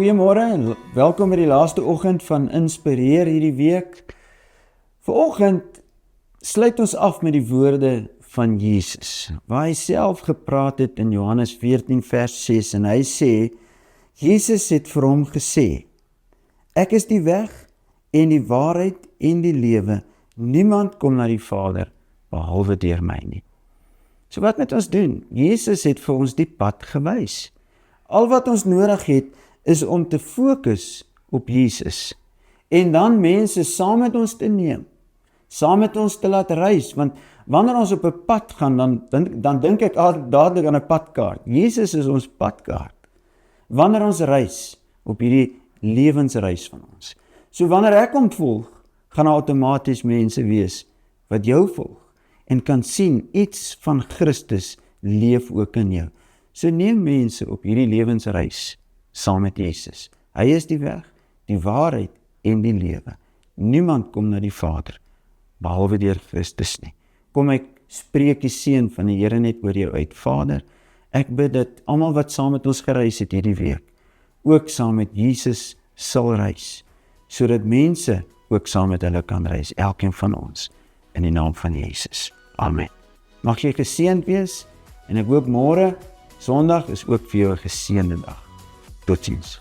Goeiemôre en welkom by die laaste oggend van Inspireer hierdie week. Vanoggend sluit ons af met die woorde van Jesus, waar hy self gepraat het in Johannes 14 vers 6 en hy sê, Jesus het vir hom gesê, ek is die weg en die waarheid en die lewe, niemand kom na die Vader behalwe deur my nie. So wat moet ons doen? Jesus het vir ons die pad gewys. Al wat ons nodig het, is om te fokus op Jesus en dan mense saam met ons te neem, saam met ons te laat reis, want wanneer ons op 'n pad gaan, dan dink ek dadelik aan 'n padkaart. Jesus is ons padkaart. Wanneer ons reis op hierdie lewensreis van ons. So wanneer ek hom volg, gaan daar outomaties mense wees wat jou volg en kan sien iets van Christus leef ook in jou. So neem mense op hierdie lewensreis saam met Jesus. Hy is die weg, die waarheid en die lewe. Niemand kom na die Vader, behalwe deur Christus nie. Kom ek spreek die seën van die Here net oor jou uit. Vader, ek bid dat almal wat saam met ons gereis het hierdie week, ook saam met Jesus sal reis, sodat mense ook saam met hulle kan reis, elkeen van ons, in die naam van Jesus. Amen. Mag jy geseënd wees, en ek hoop môre, Sondag, is ook vir jou 'n geseënde dag. Tot ziens.